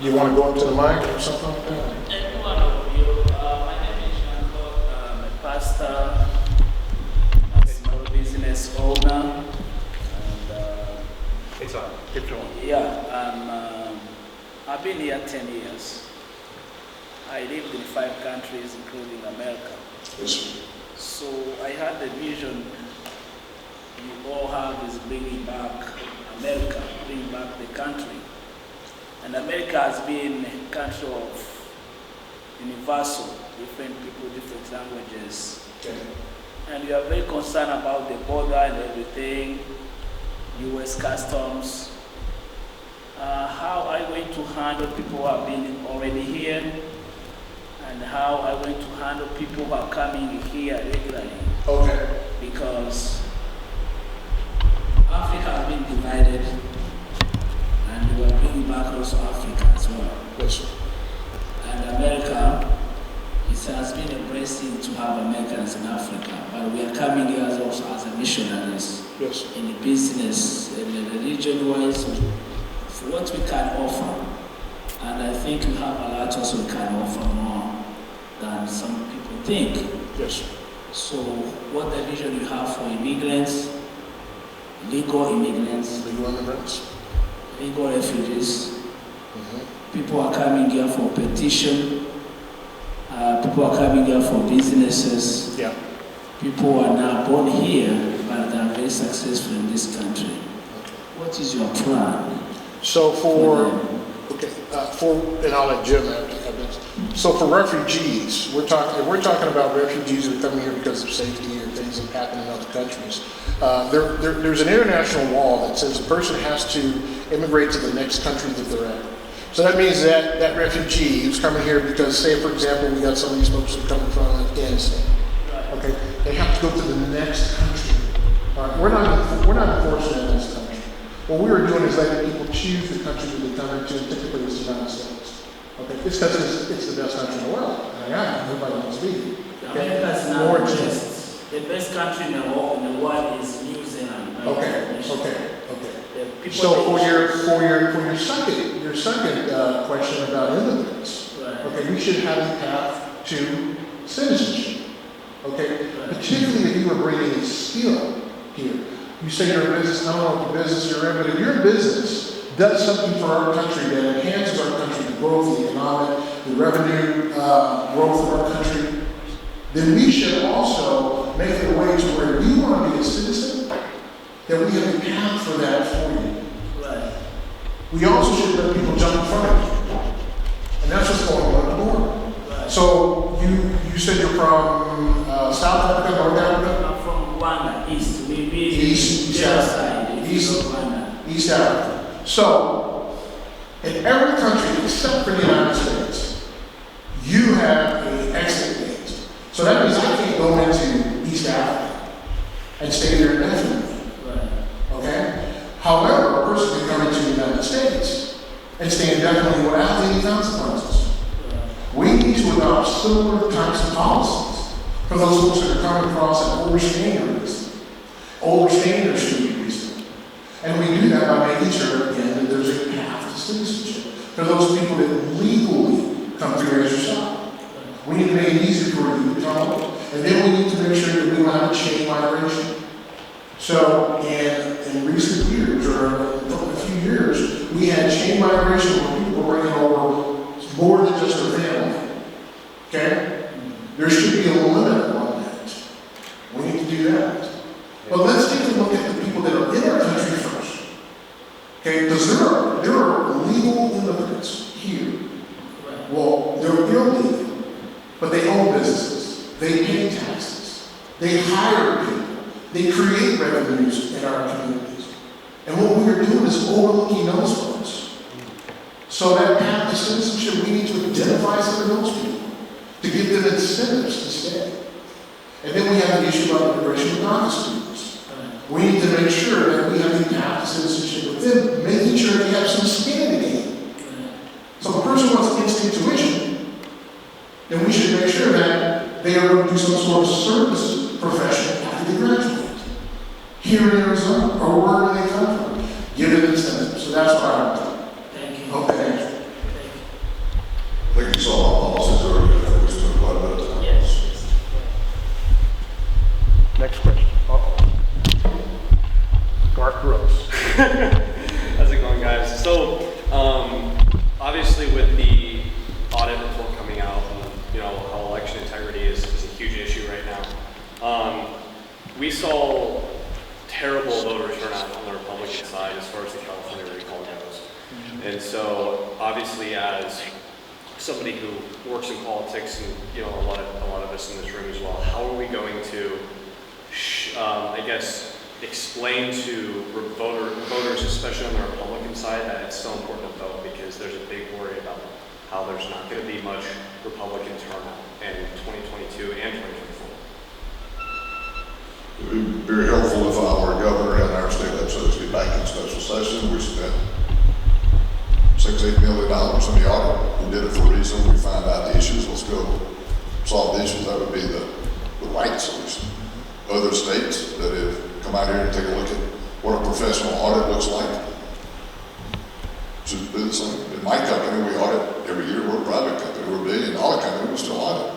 You want to go up to the mic or something like that? Any one of you. My name is Jean-Claude. I'm a pastor, a small business owner, and It's on. Keep going. yeah, I've been here 10 years. I lived in 5 countries, including America. Yes. So I had the vision you all have is bringing back America, bringing back the country. And America has been a country of universal, different people, different languages. Okay. And you are very concerned about the border and everything, US customs. How are you going to handle people who have been already here? And how are you going to handle people who are coming here regularly? Okay. Because Africa has been divided, and we are bringing back also Africa as well. Yes. And America, it has been a blessing to have Americans in Africa, but we are coming here as also as a missionaries. Yes. In the business, in the religion-wise, for what we can offer. And I think we have a lot also we can offer more than some people think. Yes. So what the vision you have for immigrants, legal immigrants, Legal immigrants. legal refugees, Mm-hmm. people are coming here for petition, people are coming here for businesses, Yeah. people are now born here, but they are very successful in this country. What is your plan? So them? and I'll let Jim have this. So for refugees, we're talking about refugees who are coming here because of safety or things that happen in other countries. There's an international law that says a person has to immigrate to the next country that they're at. So that means that that refugee who's coming here because, say, for example, we got some of these folks who are coming from Afghanistan. Okay, they have to go to the next country. All right, we're not enforcing that in this country. What we were doing is letting people choose the country that they come into, and typically it's the United States. Okay, it's because it's the best country in the world. And everybody wants to be here. Okay? America is More not just the best country in the world is New Zealand. okay. The people So that for your second question about immigrants, Right. okay, we should have a path to citizenship. Okay, Right. particularly if you were bringing a skill here. You say you're a business. I don't know what the business you're in, but if your business does something for our country that enhances our country, the growth, the economic, the revenue growth of our country, then we should also make it a way to where you want to be a citizen, that we have a path for that for you. Right. We also should let people jump in front of you. And that's what's going on at the border. Right. So you said you're from South Africa, North Africa? I'm from Rwanda, East. We East Africa. East Africa. So, in every country except for the United States, you have an exit gate. So that means I can't go into East Africa and stay there indefinitely. Right. Okay? However, a person can come into the United States and stay indefinitely without any consequences. We need to adopt similar types of policies for those folks that are coming across and overstaying their student visa. And we do that by making sure, again, that there's a path to citizenship for those people that legally come through as yourself. We need to make it easy for you to come over. And then we need to make sure that we don't have a chain migration. So in recent years, or a few years, we had chain migration where people were bringing over more than just their family. Okay? There should be a limit on that. We need to do that. But let's take a look at the people that are in our country first. Okay? Because there are legal immigrants here. Well, they're illegal, but they own businesses. They pay taxes. They hire people. They create revenues in our communities. And what we are doing is overlooking those folks. So that path to citizenship, we need to identify some of those people to give them incentives to stay. And then we have the issue about immigration with non-students. We need to make sure that we have a path to citizenship with them, making sure they have some skin in the game. So if a person wants instant tuition, then we should make sure that they are going to do some sort of service profession after they graduate. Here in Arizona, or where do they come from? Give them incentives. So that's what I'm doing. Thank you. Okay. Thank And so, obviously, as somebody who works in politics, and you know, a lot of us in this room as well, how are we going to, I guess, explain to voters, especially on the Republican side, that it's so important to vote, because there's a big worry about how there's not going to be much Republican turnout in 2022 and 2024. It would be very helpful if our governor and our state legislature get back in special session. We spent $6-8 million in the audit. We did it for a reason. We found out the issues. Let's go solve the issues. That would be the right solution. Other states that have come out here and take a look at what a professional audit looks like should do the same. In my company, we audit every year. We're a private company. We're a $1 billion company. We still audit.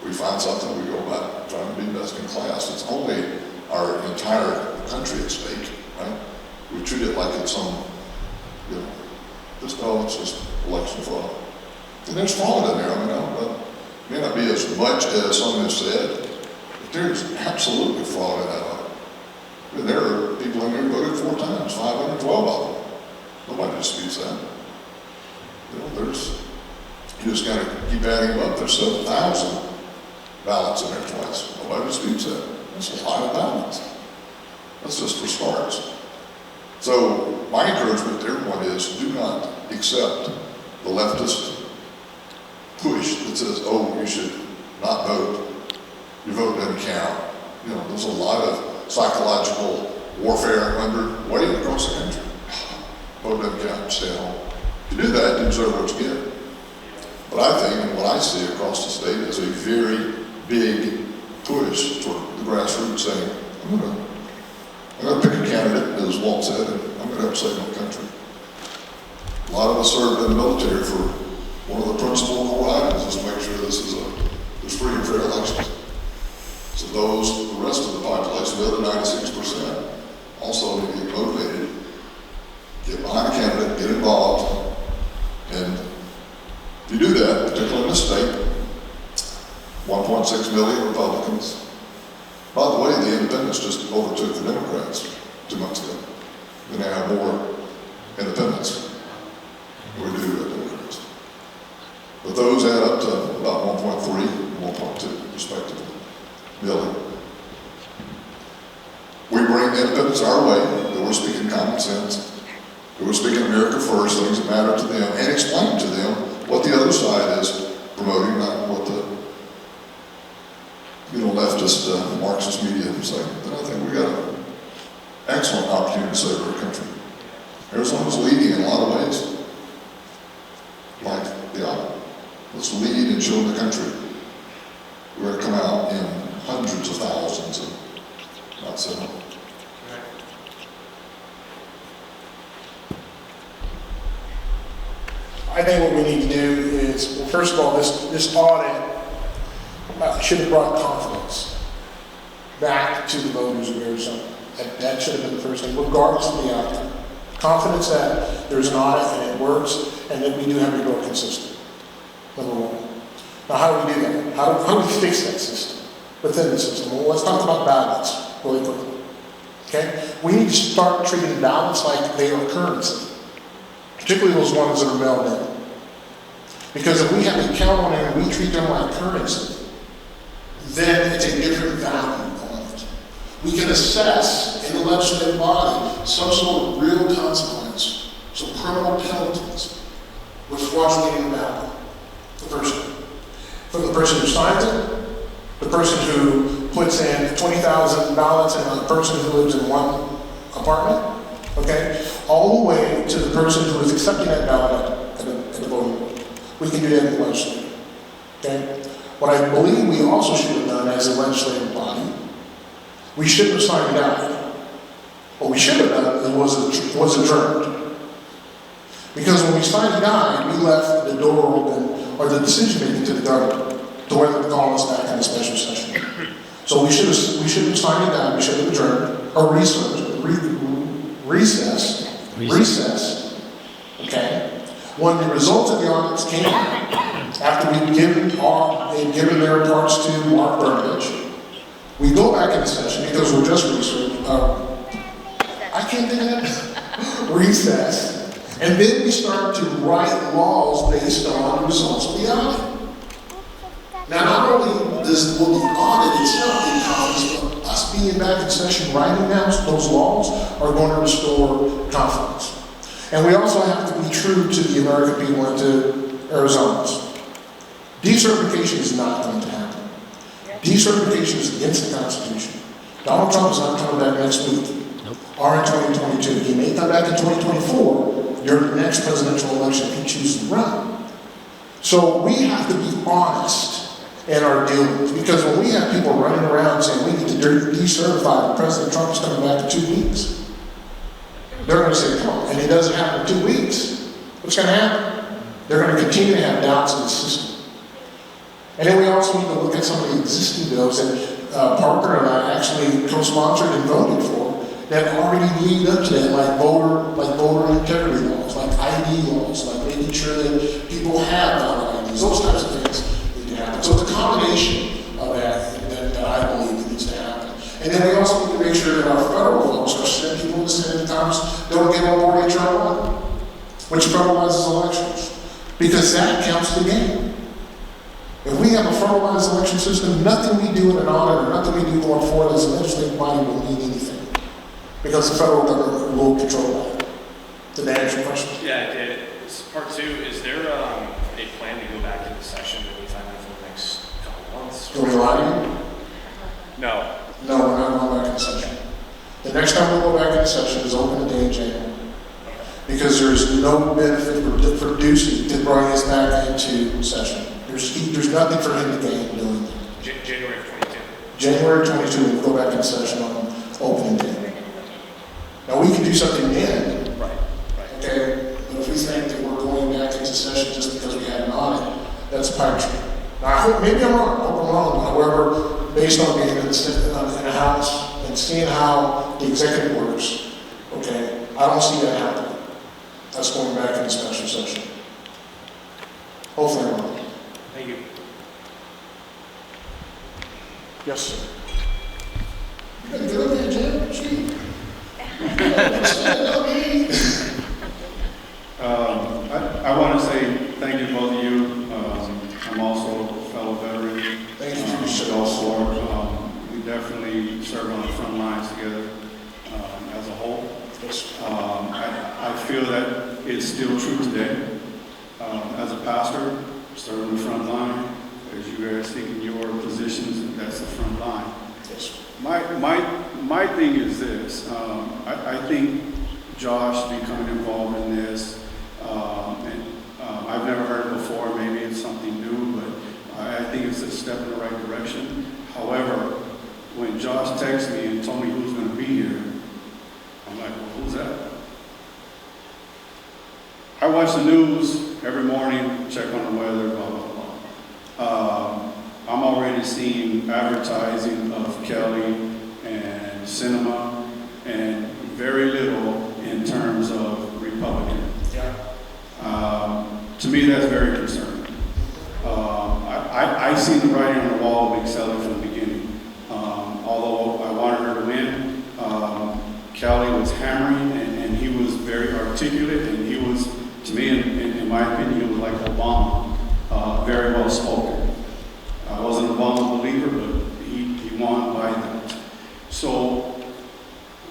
We find something, we go about trying to be best in class. It's only our entire country at stake, right? We treat it like it's some, you know, it's just election fraud. And there's fraud in there. I mean, it may not be as much as some have said, but there's absolutely fraud in that audit. I mean, there are people in there who voted 4 times, 512 of them. Nobody disputes that. You know, you just gotta keep adding them up. There's 7,000 ballots in there twice. Nobody disputes that. That's a lot of ballots. That's just for starts. So my encouragement to everyone is do not accept the leftist push that says, oh, you should not vote. Your vote doesn't count. You know, there's a lot of psychological warfare underway across the country. Vote doesn't count, stay home. If you do that, you deserve what you get. But I think, and what I see across the state is a very big push toward the grassroots saying, I'm going to pick a candidate, as Walt said, and I'm going to help save my country. A lot of us served in the military for one of the principal core items is to make sure there's free and fair elections. So the rest of the population, the other 96%, also need to get motivated, get behind a candidate, get involved, and if you do that, particularly in this state, 1.6 million Republicans. By the way, the independents just overtook the Democrats 2 months ago. They now have more independents than we do Democrats. But those add up to about 1.3 and 1.2, respectively, million. We bring the independents our way, that we're speaking common sense, that we're speaking America first, things that matter to them, and explain to them what the other side is promoting, not what the leftist Marxist media say. Then I think we got an excellent opportunity to save our country. Arizona's leading in a lot of ways, like the audit. Let's lead and show the country. We're going to come out in hundreds of thousands and not several. I think what we need to do is, well, first of all, this audit should have brought confidence back to the voters of Arizona. That should have been the first thing, regardless of the outcome. Confidence that there's an audit and it works, and that we do have to grow consistent. Number one. Now, how do we do that? How do we fix that system within the system? Well, let's talk about ballots really quickly. Okay? We need to start treating ballots like they are currency, particularly those ones that are mailed in. Because if we have to count on it and we treat them like currency, then it's a different value on it. We can assess in the legislative body some sort of real consequence, some criminal penalties with fraudulent ballot. The person. From the person who signs it, the person who puts in 20,000 ballots, and the person who lives in one apartment, okay, all the way to the person who is accepting that ballot at the voting booth. We can do that in the legislature. Okay? What I believe we also should have done as a legislative body, we shouldn't have signed it out. What we should have done was adjourned. Because when we signed it out, we left the door open, or the decision making to the government, to whether to call us back in a special session. So we should have signed it out, we should have adjourned, or recessed, okay? When the results of the audits came after they'd given their parts to Mark Burnage, we go back in the session because we're just I can't think of that. Recess. And then we start to write laws based on the results of the audit. Now, not only will the audit itself be confidence, but us being back in session writing down those laws are going to restore confidence. And we also have to be true to the American people and to Arizonans. Decertification is not going to happen. Decertification is against the Constitution. Donald Trump is not coming back next week. Or in 2022. He may come back in 2024 during the next presidential election if he chooses to run. So we have to be honest in our dealings, because when we have people running around saying we need to decertify and President Trump is coming back in 2 weeks, they're going to say, come on, and it doesn't happen in 2 weeks. What's going to happen? They're going to continue to have doubts in the system. And then we also need to look at some of the existing bills that Parker and I actually co-sponsored and voted for that already lead up to that, like voter integrity laws, like ID laws, like making sure that people have valid IDs, those types of things need to happen. So it's a combination of that I believe that needs to happen. And then we also need to make sure that our federal folks, especially people in the Senate and Congress, don't get on board HR 1, which federalizes elections, because that counts the game. If we have a federalized election system, nothing we do in an audit or nothing we do going forward as a legislative body will mean anything, because the federal government will control that. Did that answer your question? Yeah, it did. Part 2, is there a plan to go back into session anytime for the next couple months? Do we lie to you? No. No, we're not going back into session. The next time we go back into session is open day in January. Because there's no benefit for Ducey to bring us back into session. There's nothing for him to gain doing that. January 22. January 22, we'll go back into session on opening day. Now, we can do something then. Right. Okay? But if we think that we're going back into session just because we had an audit, that's a pipe dream. Now, I hope, maybe I'm wrong. I hope I'm wrong. However, based on being in the House and seeing how the executive works, okay, I don't see that happening. That's going back into special session. Hopefully I'm wrong. Thank you. Yes, sir. You gotta get up there, Jim. Shoot. I want to say thank you to both of you. I'm also a fellow veteran. Thank you for your support. We definitely serve on the front lines together as a whole. I feel that it's still true today. As a pastor, serving the front line, as you guys think in your positions, that's the front line. Yes. My thing is this. I think Josh becoming involved in this, and I've never heard it before. Maybe it's something new, but I think it's a step in the right direction. However, when Josh texted me and told me who's going to be here, I'm like, well, who's that? I watch the news every morning, check on the weather, blah, blah, blah. I'm already seeing advertising of Kelly and cinema and very little in terms of Republican. Yeah. To me, that's very concerning. I see the writing on the wall of Big Sally from the beginning. Although I wanted her to win, Kelly was hammering and he was very articulate, and he was, to me, in my opinion, he was like Obama, very well spoken. I wasn't a Obama believer, but he won by that. So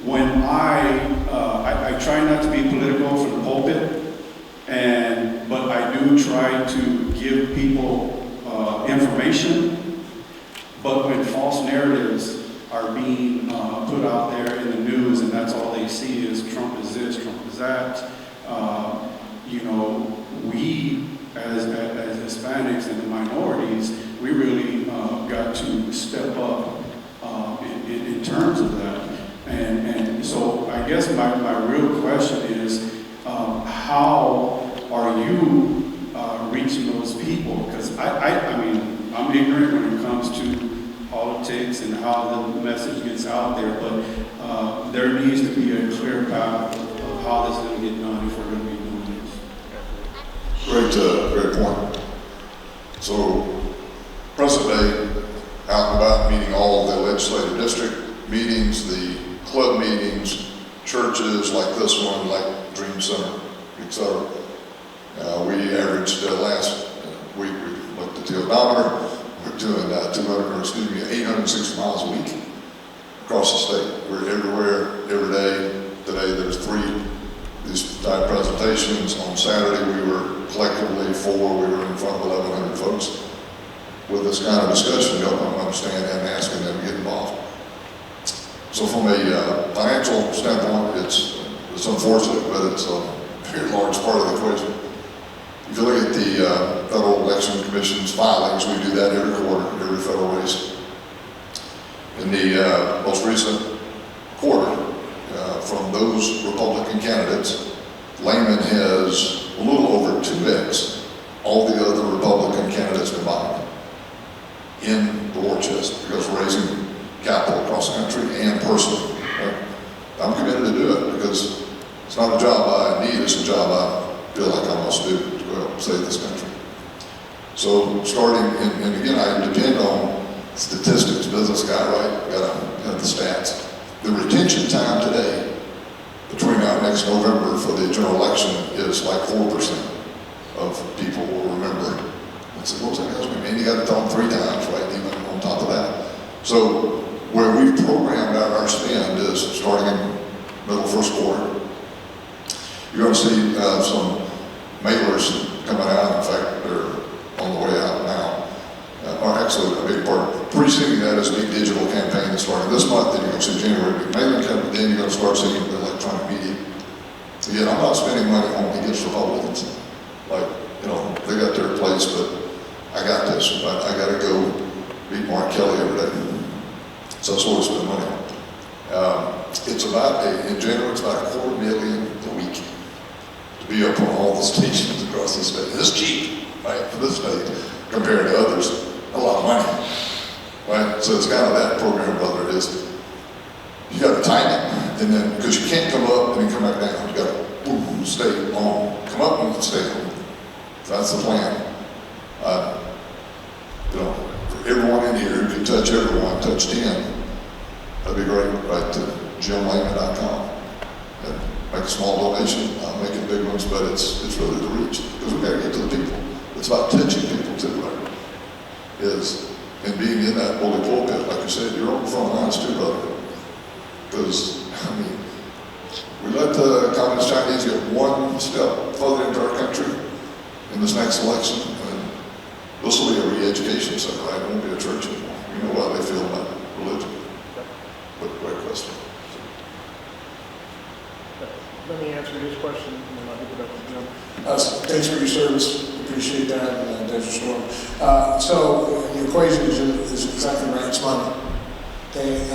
when I try not to be political from the pulpit, but I do try to give people information. But when false narratives are being put out there in the news, and that's all they see is Trump is this, Trump is that, we as Hispanics and the minorities, we really got to step up in terms of that. And so I guess my real question is, how are you reaching those people? Because I mean, I'm ignorant when it comes to politics and how the message gets out there, but there needs to be a clear path of how this is going to get done if we're going to be doing this. Great point. So, present day, out and about, meeting all of the legislative district meetings, the club meetings, churches like this one, like Dream Center. etc. We averaged last week, we looked at the odometer, we're doing 860 miles a week across the state. We're everywhere, every day. Today there's 3 these type presentations. On Saturday we were collectively 4, we were in front of 1,100 folks with this kind of discussion, helping them understand and asking them to get involved. So from a financial standpoint, it's unfortunate, but it's a very large part of the equation. If you look at the Federal Election Commission's filings, we do that every quarter, every federal race. In the most recent quarter, from those Republican candidates, Lamon has a little over 2x all the other Republican candidates combined in the war chest, because we're raising capital across the country and personally. Right? I'm committed to do it because it's not a job I need, it's a job I feel like I must do to go help save this country. So starting, and again, I depend on statistics, business guy, right? Gotta have the stats. The retention time today between now and next November for the general election is like 4% of people will remember. I said, what's that guy's name? Man, you got to tell them 3 times, right? Even on top of that. So where we've programmed out our spend is starting in middle first quarter. You're going to see some mailers coming out. In fact, they're on the way out now. Or actually, a big part. Preceding that is a big digital campaign that's starting this month. Then you're going to see January big mailing campaign. Then you're going to start seeing the electronic media. Again, I'm not spending money only against Republicans. Like, you know, they got their place, but I got this. I got to go beat Mark Kelly every day. So that's what we spend money on. It's about, in January, it's about $250,000 a week to be up on all the stations across the state. It's cheap, right, for this state compared to others. A lot of money, right? So it's kind of that program, brother. It is, you got to time it, and then, because you can't come up and then come back down. You got to, boom, stay on, come up and stay on. That's the plan. You know, for everyone in here who can touch everyone, touch 10, that'd be great. Right to jimlayman.com and make a small donation. I'm making big ones, but it's really the reach, because we got to get to the people. It's about touching people too, right? And being in that holy pulpit, like you said, you're on the front lines too, brother. Because, I mean, we let the Communist Chinese get one step further into our country in this next election, and this will be a re-education center, right? It won't be a church anymore. You know how they feel about religion. But great question. Let me answer this question, and then I'll give it up to Jim. Thanks for your service. Appreciate that, and Desert Storm. So the equation is exactly right. It's money. Okay,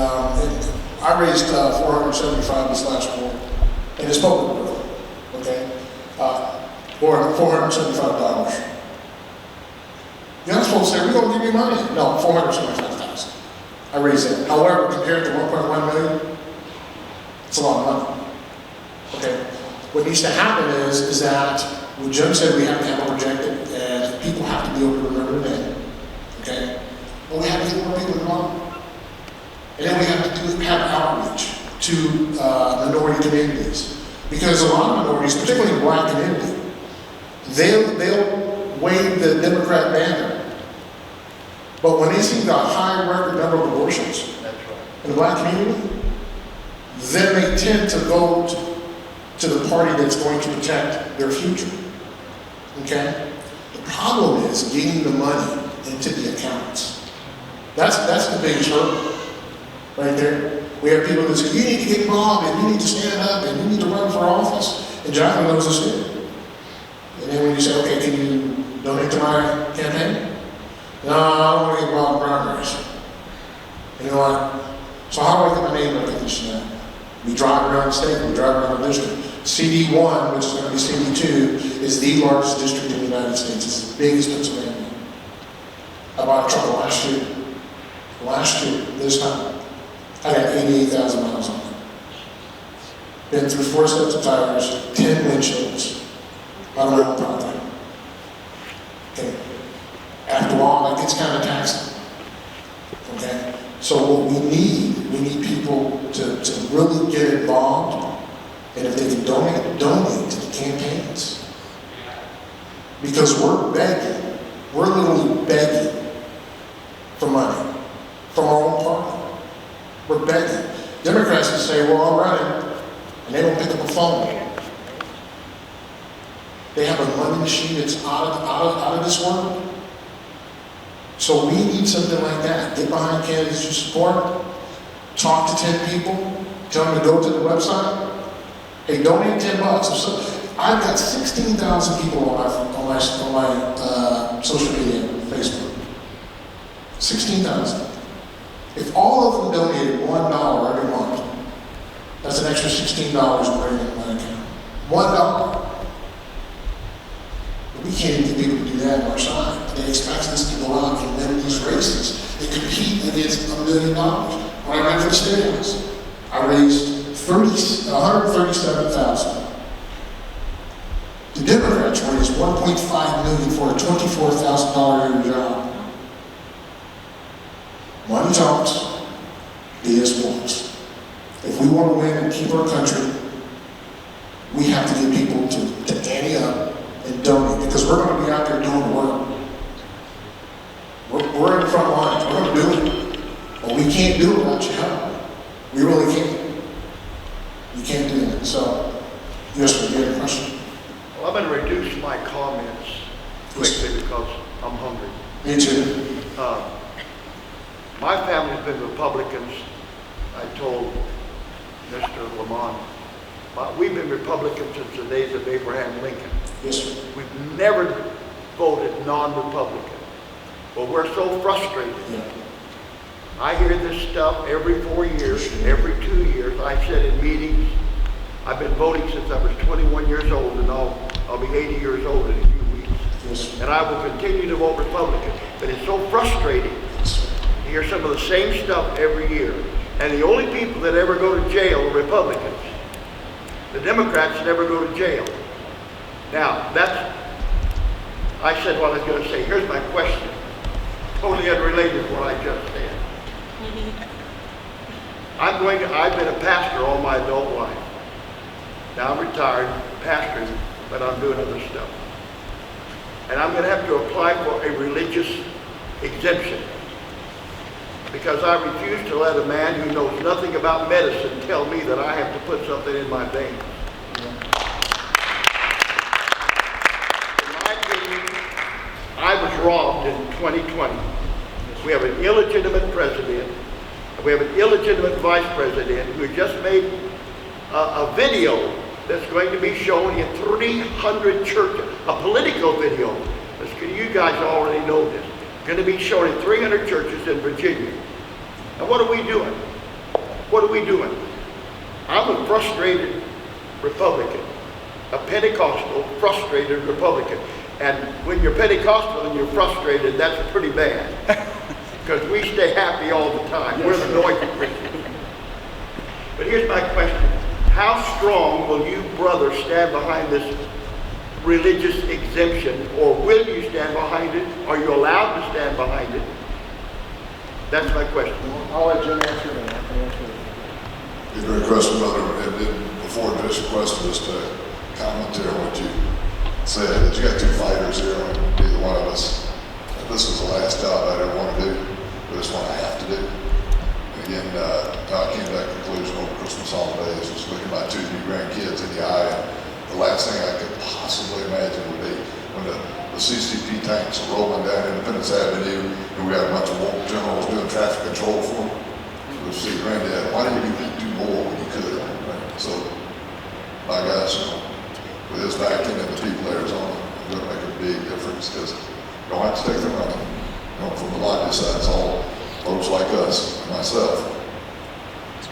I raised $475 this last quarter, and it's public growth. Okay, $475. The other folks say, we're going to give you money. No, $475,000. I raised that. However, compared to $1.1 million, it's a lot of money. Okay, what needs to happen is that what Jim said, we have to have a projected, and people have to be able to remember the name. Okay, but we have to get more people involved, and then we have to have outreach to minority communities, because a lot of minorities, particularly the Black community, they'll wave the Democrat banner, but when they see the high record number of abortions in the Black community, then they tend to go to the party that's going to protect their future. Okay? The problem is getting the money into the accounts. That's the biggest hurdle right there. We have people that say, you need to get involved, and you need to stand up, and you need to run for office. And Jacqueline knows this too. And then when you say, okay, can you donate to my campaign? No, I don't want to get involved in primaries. You know what? So how do I get my name recognition? We drive around the state, we drive around the district. CD1, which is going to be CD2, is the largest district in the United States. It's as big as Pennsylvania. I bought a truck last year. This time, I got 88,000 miles on it. Been through 4 sets of tires, 10 windshields. I don't know about that. Okay. After a while, it gets kind of taxing. Okay. So what we need people to really get involved. And if they can donate to the campaigns. Because we're begging, we're literally begging for money from our own party. We're begging. Democrats will say, well, I'm running, and they don't pick up a phone. They have a money machine that's out of this world. So we need something like that. Get behind candidates you support, talk to 10 people, tell them to go to the website. Hey, donate $10. I've got 16,000 people on my social media, Facebook. 16,000. If all of them donated $1 every month, that's an extra $16 bringing in my account. $1. But we can't even get people to do that on our side. They expect us to go out and win these races. They compete against $1 million. When I ran for the state house, I raised $137,000. The Democrats raised $1.5 million for a $24,000 a year job. Money talks, BS walks. If we want to win and keep our country, we have to get people to ante up and donate, because we're going to be out there doing the work. We're in the front lines. We're going to do it. But we can't do it without your help. We really can't. You can't do that. So, yes, we get a question. Well, I'm going to reduce my comments quickly because I'm hungry. Me too. My family's been Republicans. I told Mr. Lamon, we've been Republicans since the days of Abraham Lincoln. Yes, sir. We've never voted non-Republican. But we're so frustrated. Yeah. I hear this stuff every 4 years, every 2 years. I've said in meetings, I've been voting since I was 21 years old, and I'll be 80 years old in a few weeks. Yes. And I will continue to vote Republican. But it's so frustrating to hear some of the same stuff every year. And the only people that ever go to jail are Republicans. The Democrats never go to jail. Now, I said what I was going to say. Here's my question. Totally unrelated to what I just said. I've been a pastor all my adult life. Now I'm retired, pastoring, but I'm doing other stuff. And I'm going to have to apply for a religious exemption, because I refuse to let a man who knows nothing about medicine tell me that I have to put something in my veins. In my opinion, I was robbed in 2020. We have an illegitimate president. We have an illegitimate vice president who just made a video that's going to be shown in 300 churches, a political video. You guys already know this. Going to be shown in 300 churches in Virginia. And what are we doing? What are we doing? I'm a frustrated Republican, a Pentecostal frustrated Republican. And when you're Pentecostal and you're frustrated, that's pretty bad. Because we stay happy all the time. We're the anointed Christians. But here's my question. How strong will you, brothers, stand behind this religious exemption? Or will you stand behind it? Are you allowed to stand behind it? That's my question. I'll let Jim answer that. I can answer that. Be very question, brother. Before I finish your question, just a comment there on what you said, that you got two fighters here, and neither one of us. This was the last job I ever want to do, but it's one I have to do. And again, I came to that conclusion over Christmas holidays, was looking at my two new grandkids in the eye, and the last thing I could possibly imagine would be when the CCP tanks are rolling down Independence Avenue, and we had a bunch of war generals doing traffic control for them. We'll see, Granddad, why didn't you do more when you could? So, my gosh, with his backing and the people of Arizona, it's going to make a big difference, because you don't have to take the money. From the lobby side, it's all folks like us, and myself.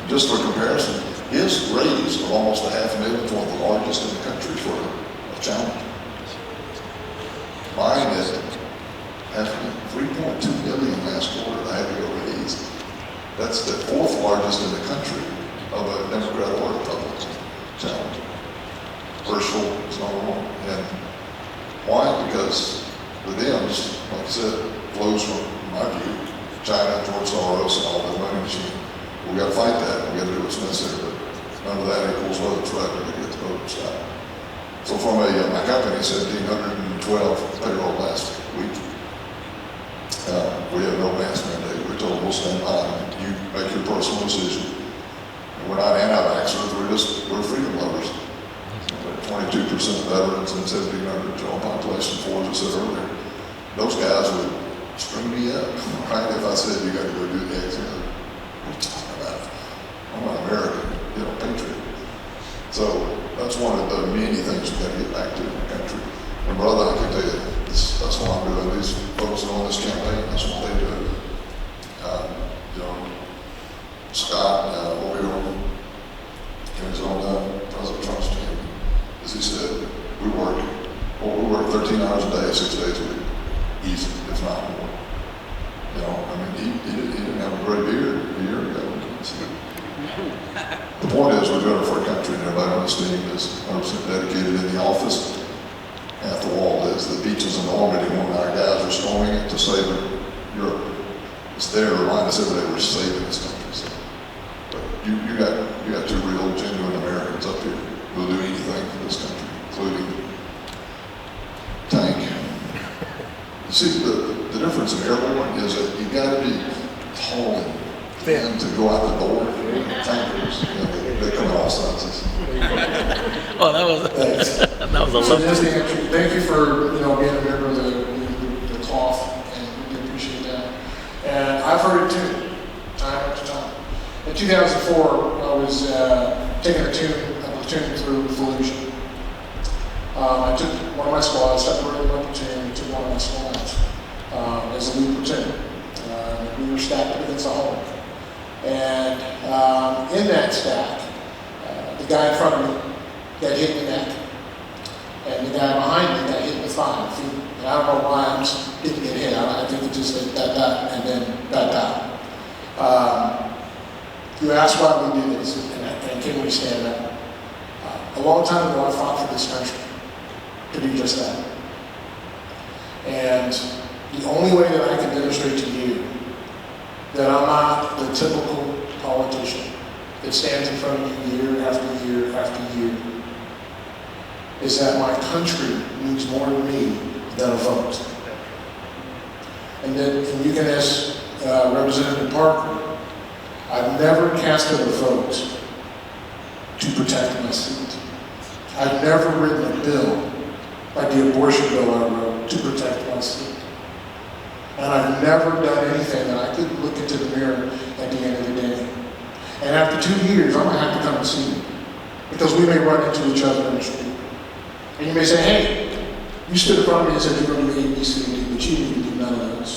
Just for comparison, his raise of almost $500,000 is one of the largest in the country for a challenge. Mine is $3.2 million last quarter that I had to go raise. That's the fourth largest in the country of a Democrat or Republican challenge. Herschel is number one. And why? Because the Dems, like I said, flows from, in my view, China, George Soros, and all the money machine. We got to fight that. We got to do what's necessary. But none of that equals votes, right? We got to get the votes out. So from my company, 1,712 payroll last week. We have no mask mandate. We're told we'll stand by and you make your personal decision. And we're not anti-vaxxers, we're freedom lovers. 22% veterans and 1,700 general population, 4 as I said earlier. Those guys would string me up, right? If I said you got to go do the X, what are you talking about? I'm an American, patriot. So that's one of the many things we've got to get back to in the country. And brother, I can tell you, that's what I'm doing. These folks are on this campaign, that's what they do. Scott, O'Hill, in his own President Trump's team, as he said, we work 13 hours a day, 6 days a week. Easy, if not more. He didn't have a gray beard a year ago. The point is, we're doing it for a country, and everybody on this team is 100% dedicated in the office. Half the wall is the beaches in Normandy when our guys are storming it to save Europe. It's there to remind us every day we're saving this country. So, but you got 2 real, genuine Americans up here who'll do anything for this country, including tank. You see, the difference in airborne is that you got to be tall and thin to go out the door. Tankers, they come in all sizes. Oh, that was a So lot. just to answer, thank you for being a member of the cloth, and we appreciate that. And I've heard it too, time after time. In 2004, I was taking a platoon through Fallujah. I took one of my squads, separated my platoon, and took one of my squads as a lead platoon. We were stacked up against the home. And in that stack, the guy in front of me got hit in the neck, and the guy behind me got hit in the thigh. And I don't know why I just didn't get hit. I think it just that, and then that. You asked why we do this, and can we stand up? A long time ago, I fought for this country to do just that. And the only way that I can demonstrate to you that I'm not the typical politician that stands in front of you year after year after year is that my country means more to me than a vote. And you can ask Representative Parker, I've never casted a vote to protect my seat. I've never written a bill like the abortion bill I wrote to protect my seat. And I've never done anything that I could look into the mirror at the end of the day. And after 2 years, I'm gonna have to come and see you, because we may run into each other in the street. And you may say, hey, you stood in front of me and said you're gonna do A, B, C, and D, but you didn't do none of those.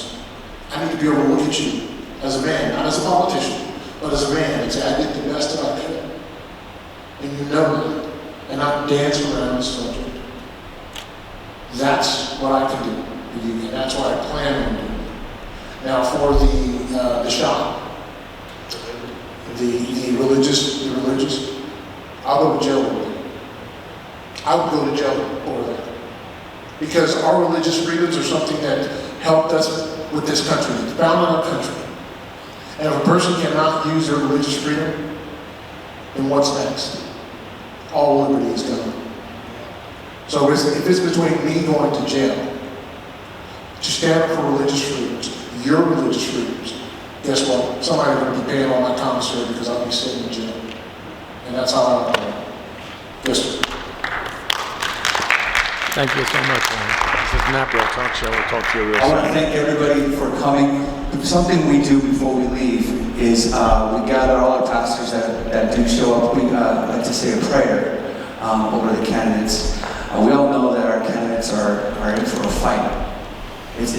I need to be able to look at you as a man, not as a politician, but as a man, and say, I did the best that I could. And you know that, and not dance around this subject. That's what I can do for you, and that's what I plan on doing. Now, for the shot, the religious, I'll go to jail over that. I would go to jail over that. Because our religious freedoms are something that helped us with this country, it's bound in our country. And if a person cannot use their religious freedom, then what's next? All liberty is gone. So if it's between me going to jail, to stand up for religious freedoms, your religious freedoms, guess what? Somebody's going to be paying all my commissary because I'll be sitting in jail. And that's how I'm doing it. Yes, sir. Thank you so much, This is MAAP Real Talk Show. We'll talk to you real soon. I want to thank everybody for coming. Something we do before we leave is we gather all our pastors that do show up. We like to say a prayer over the candidates. We all know that our candidates are in for a fight. It's